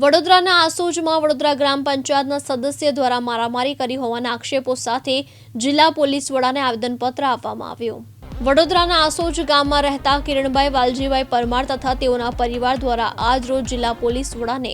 વડોદરાના આસોજમાં વડોદરા ગ્રામ પંચાયતના સદસ્ય દ્વારા મારામારી કરી હોવાના આક્ષેપો સાથે જિલ્લા પોલીસ વડાને આવેદનપત્ર આપવામાં આવ્યું। વડોદરાના આસોજ ગામમાં રહેતા કિરણભાઈ વાલજીભાઈ પરમાર તથા તેઓના પરિવાર દ્વારા આજરોજ જિલ્લા પોલીસ વડાને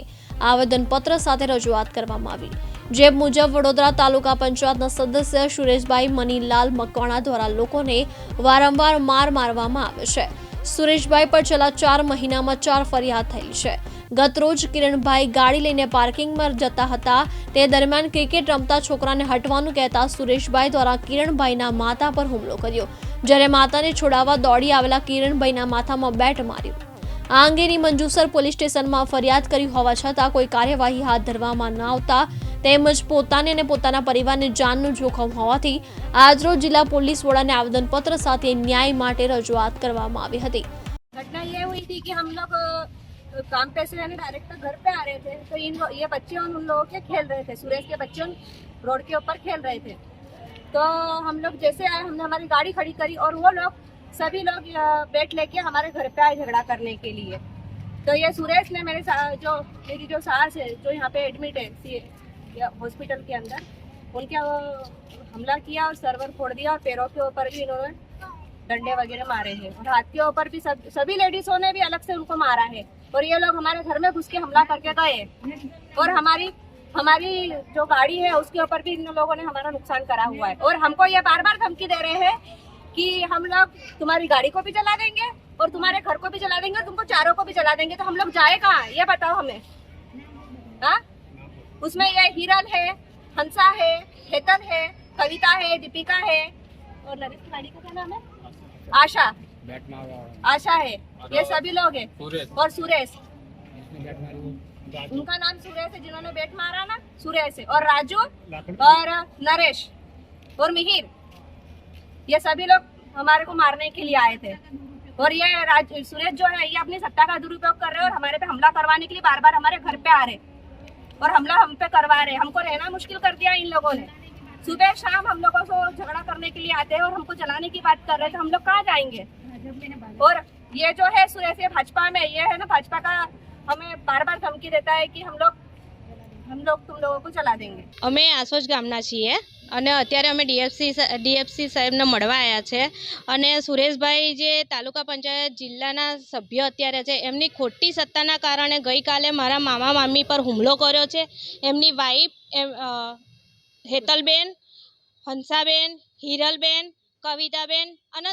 આવેદનપત્ર સાથે રજૂઆત કરવામાં આવી। જે મુજબ વડોદરા તાલુકા પંચાયતના સદસ્ય સુરેશભાઈ મનીલાલ મકવાણા દ્વારા લોકોને વારંવાર માર મારવામાં આવે છે। સુરેશભાઈ પર છેલ્લા 4 મહિનામાં 4 ફરિયાદ થઈ છે। ગતરોજ કિરણભાઈ ગાડી લઈને પાર્કિંગમાં જતા હતા, તે દરમિયાન ક્રિકેટ રમતા છોકરાને હટવાનું કહેતા સુરેશભાઈ દ્વારા કિરણભાઈના માથા પર હુમલો કર્યો, જ્યારે માતાને છોડાવવા દોડી આવેલા કિરણભાઈના માથામાં બેટ માર્યું। આ અંગેની મંજુસર પોલીસ સ્ટેશનમાં ફરિયાદ કરી હોવા છતાં કોઈ કાર્યવાહી હાથ ધરવામાં ન આવતા તેમજ પોતાને અને પોતાના પરિવારને જાનનું જોખમ હોવાથી આજરોજ જિલ્લા પોલીસ વડાને આવેદનપત્ર સાથે ન્યાય માટે રજૂઆત કરવામાં આવી હતી। घटना ये हुई थी कि हम लोग काम पे से डायरेक्ट घर पे आ रहे थे, तो ये बच्चे उन लोगों के खेल रहे थे। सुरेश के बच्चे रोड के ऊपर खेल रहे थे, तो हम लोग जैसे आए, हमने हमारी गाड़ी खड़ी करी और वो लोग सभी लोग बैट लेके हमारे घर पे आए झगड़ा करने के लिए। तो ये सुरेश ने मेरी जो सास है, जो यहाँ पे एडमिट है हॉस्पिटल के अंदर, उनके हमला किया और सर्वर फोड़ दिया और पैरों के ऊपर भी इन्होंने डंडे वगैरह मारे हैं और हाथ के ऊपर भी सभी लेडीजों ने भी अलग से उनको मारा है। और ये लोग हमारे घर में घुस के हमला करके गए और हमारी जो गाड़ी है उसके ऊपर भी इन लोगों ने हमारा नुकसान करा हुआ है। और हमको ये बार बार धमकी दे रहे हैं कि हम लोग तुम्हारी गाड़ी को भी जला देंगे और तुम्हारे घर को भी जला देंगे, तुमको चारों को भी जला देंगे। तो हम लोग जाए कहाँ, ये बताओ हमें। हाँ, उसमें ये हिरल है, हंसा है, हेतल है, कविता है, दीपिका है और नरेश की गाड़ी का क्या नाम है, आशा है। ये सभी लोग हैं और सुरेश, उनका नाम सुरेश है, जिन्होंने बैट मारा ना, सुरेश है। और राजू और नरेश और मिहिर, ये सभी लोग हमारे को मारने के लिए आए थे। और ये सुरेश जो है, ये अपनी सत्ता का दुरुपयोग कर रहे हैं और हमारे पे हमला करवाने के लिए बार बार हमारे घर पे आ रहे और हमला हम पे करवा रहे। हमको रहना मुश्किल कर दिया इन लोगों ने। सुबह शाम हम लोगों को झगड़ा करने के लिए आते हैं और हमको जलाने की बात कर रहे थे। हम लोग कहाँ जाएंगे। और ये जो है सुरेश, ये भाजपा में ये है ना, भाजपा का हमें बार बार धमकी देता है कि हम लोग तुम लोगों को जला देंगे। અમે આસોજ ગામના છીએ અને અત્યારે અમે ડીએફસી સાહેબને મળવા આવ્યા છે અને સુરેશભાઈ જે તાલુકા પંચાયત જિલ્લાના સભ્ય અત્યારે છે, એમની ખોટી સત્તાના કારણે ગઈકાલે મારા મામા મામી પર હુમલો કર્યો છે। એમની વાઈફ હેતલબેન, હંસાબેન, હિરલબેન, કવિતાબેન અને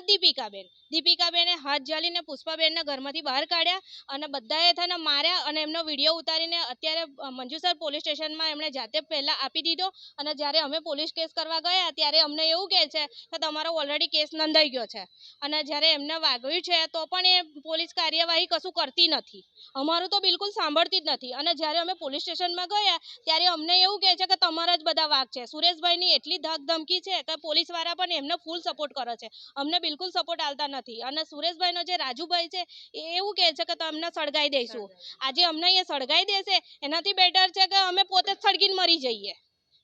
દીપિકાબેને હાથ જાલીને પુષ્પાબેનને ઘરમાંથી બહાર કાઢ્યા અને બધાએ થઈને માર્યા અને એમનો વિડીયો ઉતારીને અત્યારે મંજુસર પોલીસ સ્ટેશનમાં એમણે જાતે પહેલાં આપી દીધો। અને જ્યારે અમે પોલીસ કેસ કરવા ગયા ત્યારે અમને એવું કહે છે કે તમારો ઓલરેડી કેસ નોંધાઈ ગયો છે અને જ્યારે એમને વાગ્યું છે તો પણ એ પોલીસ કાર્યવાહી કશું કરતી નથી, અમારું તો બિલકુલ સાંભળતી જ નથી। અને જ્યારે અમે પોલીસ સ્ટેશનમાં ગયા ત્યારે અમને એવું કહે છે કે તમારા જ બધા વાગ છે। સુરેશભાઈની એટલી ધાક ધમકી છે કે પોલીસવાળા પણ એમને ફૂલ સપોર્ટ કરે છે, અમને બિલકુલ સપોર્ટ આલતા નથી। અને સુરેશભાઈનો જે રાજુભાઈ છે એ એવું કહે છે કે તમને સળગાઈ દઈશું। આજે અમને એ સળગાઈ દેશે એનાથી બેટર છે કે અમે પોતે જ સળગીને મરી જઈએ,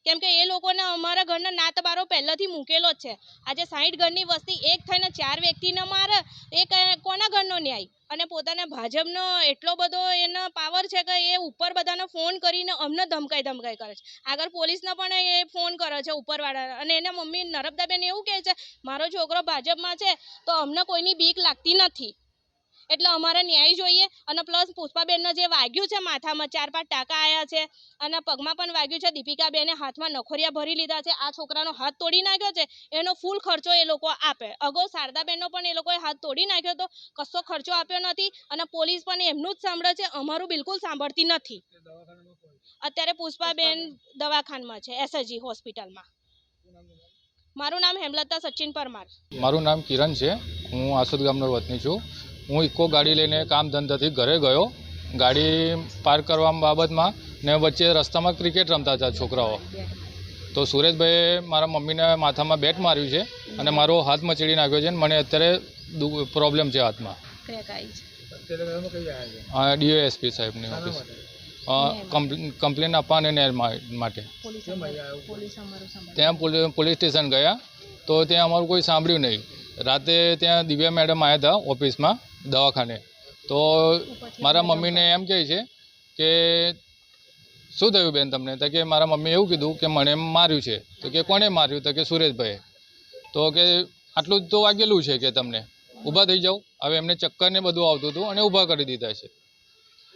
કેમ કે એ લોકોને અમારા ઘરના નાત બારો પહેલાંથી મૂકેલો જ છે। આજે 60 ઘરની વસ્તી એક થઈને 4 વ્યક્તિને મારે, એ કોના ઘરનો ન્યાય। અને પોતાના ભાજપનો એટલો બધો એનો પાવર છે કે એ ઉપર બધાને ફોન કરીને અમને ધમકાઈ કરે છે। આગળ પોલીસને પણ એ ફોન કરે છે ઉપરવાળા, અને એના મમ્મી નર્મદાબેન એવું કહે છે મારો છોકરો ભાજપમાં છે તો અમને કોઈની બીક લાગતી નથી, એટલે અમારે ન્યાય જોઈએ। અને પ્લસ પુષ્પાબેનને જે વાગ્યું છે માથામાં 4-5 ટાંકા આવ્યા છે અને પગમાં પણ વાગ્યું છે। દીપિકાબેને હાથમાં નખોરિયા ભરી લીધા છે, આ છોકરાનો હાથ તોડી નાખ્યો છે, એનો ફૂલ ખર્ચો એ લોકો આપે। અગાઉ શારદાબેનનો પણ એ લોકોએ હાથ તોડી નાખ્યો તો કશો ખર્ચો આપ્યો નથી અને પોલીસ પણ એમનું જ સાંભળે છે, અમારું બિલકુલ સાંભળતી નથી। અત્યારે પુષ્પાબેન દવાખાનામાં છે, એસએજી હોસ્પિટલમાં। મારું નામ હેમલતા સચિન પરમાર। મારું નામ કિરણ છે, હું આસોદ ગામનો વતની છું। હું ઇકો ગાડી લઈને કામ ધંધાથી ઘરે ગયો, ગાડી પાર્ક કરવા બાબતમાં ને વચ્ચે રસ્તામાં ક્રિકેટ રમતા હતા છોકરાઓ, તો સુરેશભાઈએ મારા મમ્મીને માથામાં બેટ માર્યું છે અને મારો હાથ મચડી નાખ્યો છે અને મને અત્યારે પ્રોબ્લેમ છે હાથમાં। ડીએસપી સાહેબની ઓફિસ કમ્પ્લેન આપવા અને ન્યાય માટે ત્યાં પોલીસ સ્ટેશન ગયા તો ત્યાં અમારું કોઈ સાંભળ્યું નહીં। રાતે ત્યાં દિવ્યા મેડમ આવ્યા હતા ઓફિસમાં દવાખાને, તો મારા મમ્મીને એમ કહે છે કે શું થયું બેન તમને? તો કે મારા મમ્મી એવું કીધું કે મને માર્યું છે. તો કે કોણે માર્યું? તો કે સુરેશભાઈએ. તો કે આટલું જ તો વાગેલું છે કે તમને ઊભા થઈ જાઓ. હવે એમને ચક્કર ને બધું આવતું હતું અને ઊભા કરી દીધા છે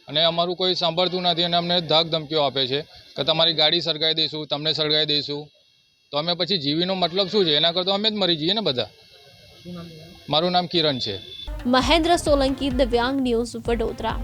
અને અમારું કોઈ સાંભળતું નથી અને અમને ધાક ધમકીઓ આપે છે કે તમારી ગાડી સળગાવી દઈશું, તમને સળગાવી દઈશું. તો અમે પછી જીવીનો મતલબ શું છે? એના કરતાં અમે જ મરી જઈએ ને બધા. મારું નામ કિરણ છે. મહેન્દ્ર સોલંકી, દિવ્યાંગ ન્યૂઝ, વડોદરા.